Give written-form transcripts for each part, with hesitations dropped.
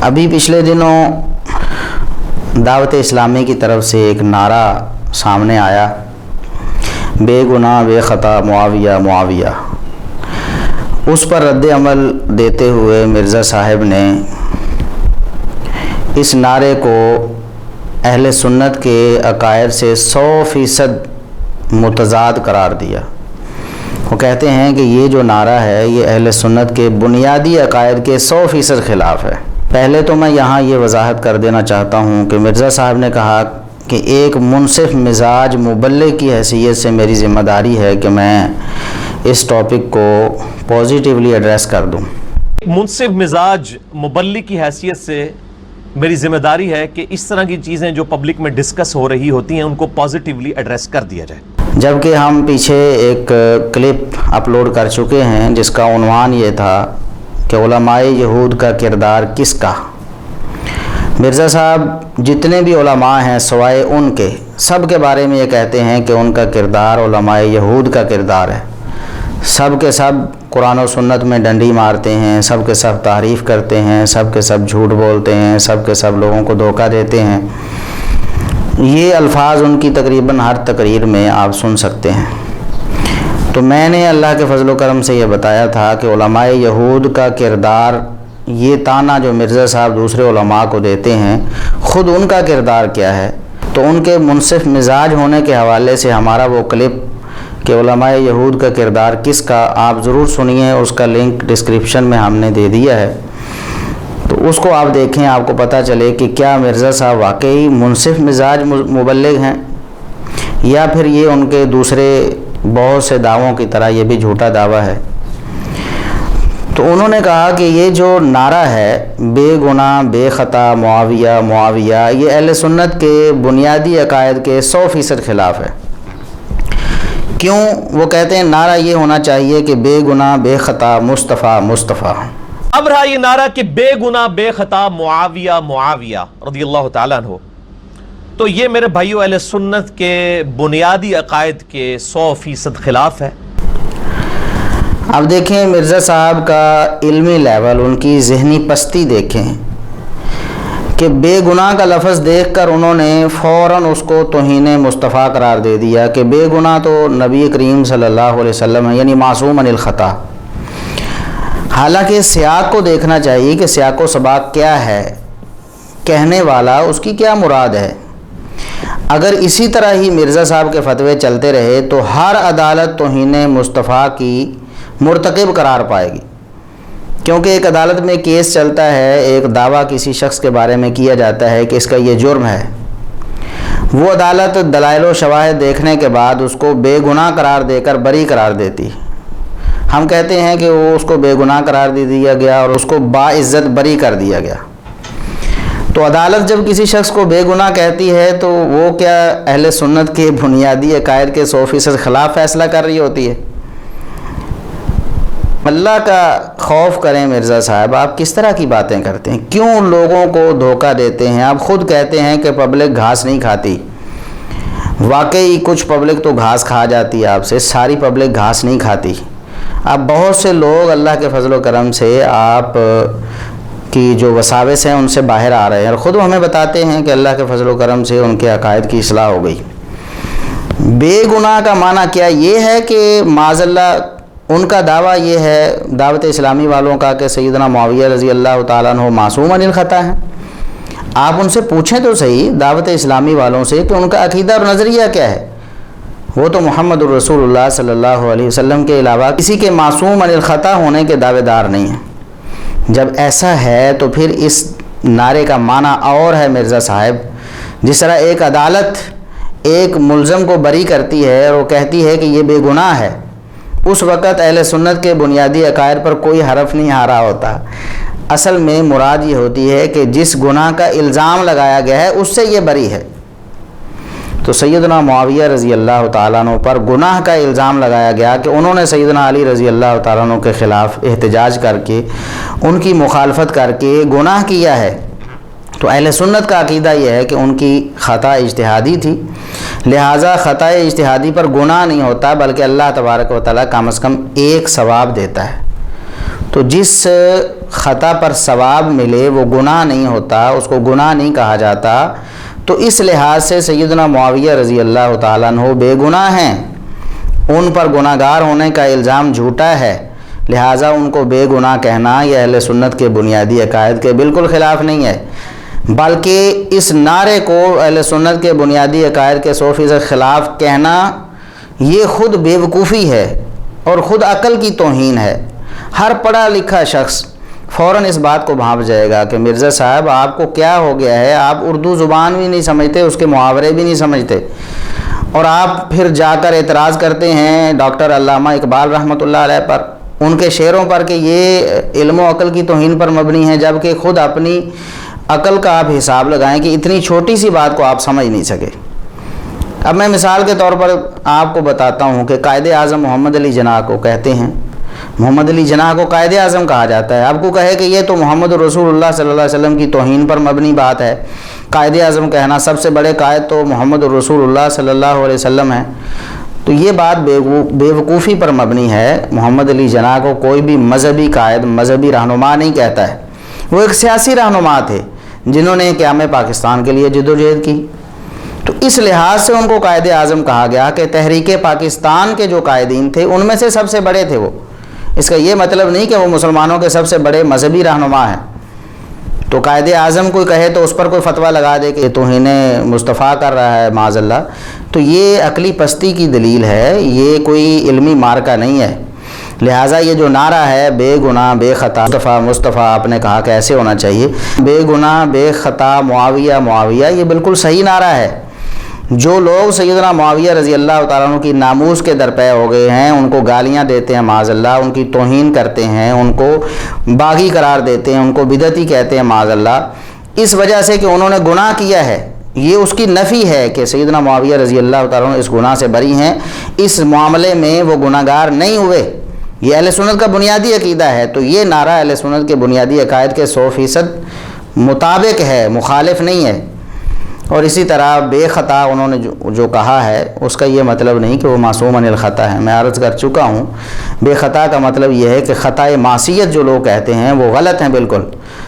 ابھی پچھلے دنوں دعوت اسلامی کی طرف سے ایک نعرہ سامنے آیا، بے گناہ بے خطا معاویہ معاویہ۔ اس پر رد عمل دیتے ہوئے مرزا صاحب نے اس نعرے کو اہل سنت کے عقائد سے 100% متضاد قرار دیا۔ وہ کہتے ہیں کہ یہ جو نعرہ ہے یہ اہل سنت کے بنیادی عقائد کے 100% خلاف ہے۔ پہلے تو میں یہاں یہ وضاحت کر دینا چاہتا ہوں کہ مرزا صاحب نے کہا کہ ایک منصف مزاج مبلغ کی حیثیت سے میری ذمہ داری ہے کہ میں اس ٹاپک کو پازیٹیولی ایڈریس کر دوں۔ منصف مزاج مبلغ کی حیثیت سے میری ذمہ داری ہے کہ اس طرح کی چیزیں جو پبلک میں ڈسکس ہو رہی ہوتی ہیں ان کو پازیٹیولی ایڈریس کر دیا جائے۔ جبکہ ہم پیچھے ایک کلپ اپلوڈ کر چکے ہیں جس کا عنوان یہ تھا کہ علماء یہود کا کردار کس کا۔ مرزا صاحب جتنے بھی علماء ہیں سوائے ان کے سب کے بارے میں یہ کہتے ہیں کہ ان کا کردار علماء یہود کا کردار ہے۔ سب کے سب قرآن و سنت میں ڈنڈی مارتے ہیں، سب کے سب تعریف کرتے ہیں، سب کے سب جھوٹ بولتے ہیں، سب کے سب لوگوں کو دھوکہ دیتے ہیں۔ یہ الفاظ ان کی تقریباً ہر تقریر میں آپ سن سکتے ہیں۔ تو میں نے اللہ کے فضل و کرم سے یہ بتایا تھا کہ علماء یہود کا کردار، یہ تانا جو مرزا صاحب دوسرے علماء کو دیتے ہیں، خود ان کا کردار کیا ہے۔ تو ان کے منصف مزاج ہونے کے حوالے سے ہمارا وہ کلپ کہ علماء یہود کا کردار کس کا، آپ ضرور سنیے، اس کا لنک ڈسکرپشن میں ہم نے دے دیا ہے، تو اس کو آپ دیکھیں، آپ کو پتہ چلے کہ کیا مرزا صاحب واقعی منصف مزاج مبلغ ہیں یا پھر یہ ان کے دوسرے بہت سے دعووں کی طرح یہ بھی جھوٹا دعویٰ ہے۔ تو انہوں نے کہا کہ یہ جو نعرہ ہے بے گناہ بے خطا معاویہ معاویہ، یہ اہل سنت کے بنیادی عقائد کے 100% خلاف ہے۔ کیوں؟ وہ کہتے ہیں نعرہ یہ ہونا چاہیے کہ بے گناہ بے خطا مصطفیٰ مصطفیٰ۔ اب رہا یہ نعرہ کہ بے گناہ بے خطا معاویہ معاویہ رضی اللہ تعالیٰ عنہ، تو یہ میرے بھائیو اہل سنت کے بنیادی عقائد کے 100% خلاف ہے۔ اب دیکھیں مرزا صاحب کا علمی لیول، ان کی ذہنی پستی دیکھیں کہ بے گناہ کا لفظ دیکھ کر انہوں نے فوراً اس کو توہین مصطفیٰ قرار دے دیا کہ بے گناہ تو نبی کریم صلی اللہ علیہ وسلم ہے، یعنی معصوم عن الخطا۔ حالانکہ سیاق کو دیکھنا چاہیے کہ سیاق و سباق کیا ہے، کہنے والا اس کی کیا مراد ہے۔ اگر اسی طرح ہی مرزا صاحب کے فتوے چلتے رہے تو ہر عدالت توہین مصطفیٰ کی مرتکب قرار پائے گی، کیونکہ ایک عدالت میں کیس چلتا ہے، ایک دعویٰ کسی شخص کے بارے میں کیا جاتا ہے کہ اس کا یہ جرم ہے، وہ عدالت دلائل و شواہد دیکھنے کے بعد اس کو بے گناہ قرار دے کر بری قرار دیتی۔ ہم کہتے ہیں کہ وہ اس کو بے گناہ قرار دے دیا گیا اور اس کو باعزت بری کر دیا گیا۔ تو عدالت جب کسی شخص کو بے گناہ کہتی ہے تو وہ کیا اہل سنت کے بنیادی عقائد کے 100% خلاف فیصلہ کر رہی ہوتی ہے؟ اللہ کا خوف کریں مرزا صاحب، آپ کس طرح کی باتیں کرتے ہیں؟ کیوں لوگوں کو دھوکہ دیتے ہیں؟ آپ خود کہتے ہیں کہ پبلک گھاس نہیں کھاتی، واقعی کچھ پبلک تو گھاس کھا جاتی ہے آپ سے، ساری پبلک گھاس نہیں کھاتی۔ اب بہت سے لوگ اللہ کے فضل و کرم سے آپ کی جو وساوس ہیں ان سے باہر آ رہے ہیں اور خود ہمیں بتاتے ہیں کہ اللہ کے فضل و کرم سے ان کے عقائد کی اصلاح ہو گئی۔ بے گناہ کا معنی کیا یہ ہے کہ معاذ اللہ ان کا دعویٰ یہ ہے دعوت اسلامی والوں کا کہ سیدنا معاویہ رضی اللہ تعالیٰ عنہ معصوم عن الخطا ہیں؟ آپ ان سے پوچھیں تو صحیح دعوت اسلامی والوں سے کہ ان کا عقیدہ اور نظریہ کیا ہے۔ وہ تو محمد الرسول اللہ صلی اللہ علیہ وسلم کے علاوہ کسی کے معصوم عن الخطا ہونے کے دعوے دار نہیں ہیں۔ جب ایسا ہے تو پھر اس نعرے کا معنی اور ہے مرزا صاحب، جس طرح ایک عدالت ایک ملزم کو بری کرتی ہے اور وہ کہتی ہے کہ یہ بے گناہ ہے، اس وقت اہل سنت کے بنیادی عقائد پر کوئی حرف نہیں آ رہا ہوتا۔ اصل میں مراد یہ ہوتی ہے کہ جس گناہ کا الزام لگایا گیا ہے اس سے یہ بری ہے۔ تو سیدنا معاویہ رضی اللہ تعالیٰ عنہ پر گناہ کا الزام لگایا گیا کہ انہوں نے سیدنا علی رضی اللہ تعالیٰ عنہ کے خلاف احتجاج کر کے ان کی مخالفت کر کے گناہ کیا ہے۔ تو اہل سنت کا عقیدہ یہ ہے کہ ان کی خطا اجتہادی تھی، لہٰذا خطا اجتہادی پر گناہ نہیں ہوتا بلکہ اللہ تبارک و تعالیٰ کم از کم ایک ثواب دیتا ہے۔ تو جس خطا پر ثواب ملے وہ گناہ نہیں ہوتا، اس کو گناہ نہیں کہا جاتا، تو اس لحاظ سے سیدنا معاویہ رضی اللہ تعالیٰ عنہ بے گناہ ہیں، ان پر گناہ گار ہونے کا الزام جھوٹا ہے، لہٰذا ان کو بے گناہ کہنا یہ اہل سنت کے بنیادی عقائد کے بالکل خلاف نہیں ہے، بلکہ اس نعرے کو اہل سنت کے بنیادی عقائد کے 100% خلاف کہنا یہ خود بے وقوفی ہے اور خود عقل کی توہین ہے۔ ہر پڑھا لکھا شخص فوراً اس بات کو بھانپ جائے گا کہ مرزا صاحب آپ کو کیا ہو گیا ہے، آپ اردو زبان بھی نہیں سمجھتے، اس کے محاورے بھی نہیں سمجھتے، اور آپ پھر جا کر اعتراض کرتے ہیں ڈاکٹر علامہ اقبال رحمۃ اللہ علیہ پر، ان کے شعروں پر کہ یہ علم و عقل کی توہین پر مبنی ہے، جبکہ خود اپنی عقل کا آپ حساب لگائیں کہ اتنی چھوٹی سی بات کو آپ سمجھ نہیں سکے۔ اب میں مثال کے طور پر آپ کو بتاتا ہوں کہ قائد اعظم محمد علی جناح کو کہتے ہیں، محمد علی جناح کو قائد اعظم کہا جاتا ہے، آپ کو کہے کہ یہ تو محمد رسول اللہ صلی اللہ علیہ وسلم کی توہین پر مبنی بات ہے، قائد اعظم کہنا، سب سے بڑے قائد تو محمد رسول اللہ صلی اللہ علیہ وسلم ہیں، تو یہ بات بے وقوفی پر مبنی ہے۔ محمد علی جناح کو کوئی بھی مذہبی قائد، مذہبی رہنما نہیں کہتا ہے، وہ ایک سیاسی رہنما تھے جنہوں نے قیام پاکستان کے لیے جدوجہد کی، تو اس لحاظ سے ان کو قائد اعظم کہا گیا کہ تحریک پاکستان کے جو قائدین تھے ان میں سے سب سے بڑے تھے وہ۔ اس کا یہ مطلب نہیں کہ وہ مسلمانوں کے سب سے بڑے مذہبی رہنما ہیں، تو قائد اعظم کوئی کہے تو اس پر کوئی فتویٰ لگا دے کہ توہین مصطفیٰ کر رہا ہے معاذ اللہ، تو یہ عقلی پستی کی دلیل ہے، یہ کوئی علمی مارکہ نہیں ہے۔ لہٰذا یہ جو نعرہ ہے بے گناہ بے خطا مصطفیٰ آپ نے کہا کہ ایسے ہونا چاہیے، بے گناہ بے خطا معاویہ معاویہ، یہ بالکل صحیح نعرہ ہے۔ جو لوگ سیدنا معاویہ رضی اللہ تعالیٰ عنہ کی ناموس کے درپے ہو گئے ہیں، ان کو گالیاں دیتے ہیں معاذ اللہ، ان کی توہین کرتے ہیں، ان کو باغی قرار دیتے ہیں، ان کو بدعتی کہتے ہیں معاذ اللہ، اس وجہ سے کہ انہوں نے گناہ کیا ہے، یہ اس کی نفی ہے کہ سیدنا معاویہ رضی اللہ تعالیٰ عنہ اس گناہ سے بری ہیں، اس معاملے میں وہ گناہ گار نہیں ہوئے، یہ اہل سنت کا بنیادی عقیدہ ہے، تو یہ نعرہ اہل سنت کے بنیادی عقائد کے 100% مطابق ہے، مخالف نہیں ہے۔ اور اسی طرح بے خطا انہوں نے جو کہا ہے اس کا یہ مطلب نہیں کہ وہ معصوم عن الخطا ہے، میں عرض کر چکا ہوں، بے خطا کا مطلب یہ ہے کہ خطائے معصیت جو لوگ کہتے ہیں وہ غلط ہیں بالکل۔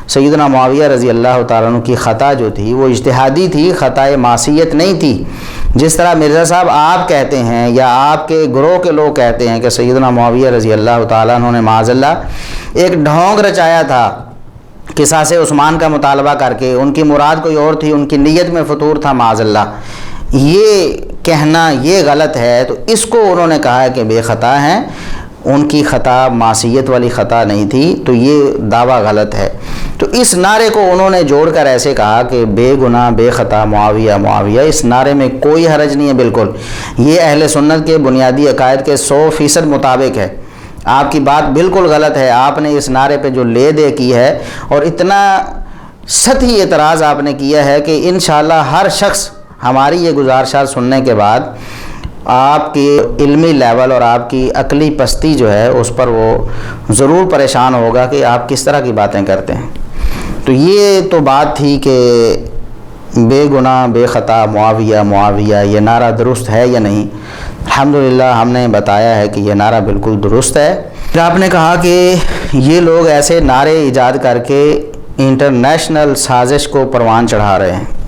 سیدنا معاویہ رضی اللہ تعالیٰ عنہ کی خطا جو تھی وہ اجتہادی تھی، خطائے معصیت نہیں تھی، جس طرح مرزا صاحب آپ کہتے ہیں یا آپ کے گروہ کے لوگ کہتے ہیں کہ سیدنا معاویہ رضی اللہ تعالیٰ عنہ نے معاذ اللہ ایک ڈھونگ رچایا تھا قصاص عثمان کا مطالبہ کر کے، ان کی مراد کوئی اور تھی، ان کی نیت میں فطور تھا معاذ اللہ، یہ کہنا یہ غلط ہے، تو اس کو انہوں نے کہا ہے کہ بے خطا ہیں، ان کی خطا معصیت والی خطا نہیں تھی، تو یہ دعویٰ غلط ہے۔ تو اس نعرے کو انہوں نے جوڑ کر ایسے کہا کہ بے گناہ بے خطا معاویہ معاویہ، اس نعرے میں کوئی حرج نہیں ہے بالکل، یہ اہل سنت کے بنیادی عقائد کے 100% مطابق ہے۔ آپ کی بات بالکل غلط ہے، آپ نے اس نعرے پہ جو لے دے کی ہے اور اتنا سطحی اعتراض آپ نے کیا ہے کہ انشاءاللہ ہر شخص ہماری یہ گزارشات سننے کے بعد آپ کی علمی لیول اور آپ کی عقلی پستی جو ہے اس پر وہ ضرور پریشان ہوگا کہ آپ کس طرح کی باتیں کرتے ہیں۔ تو یہ تو بات تھی کہ بے گناہ بے خطا معاویہ معاویہ یہ نعرہ درست ہے یا نہیں۔ الحمدللہ ہم نے بتایا ہے کہ یہ نعرہ بالکل درست ہے۔ پھر آپ نے کہا کہ یہ لوگ ایسے نعرے ایجاد کر کے انٹرنیشنل سازش کو پروان چڑھا رہے ہیں۔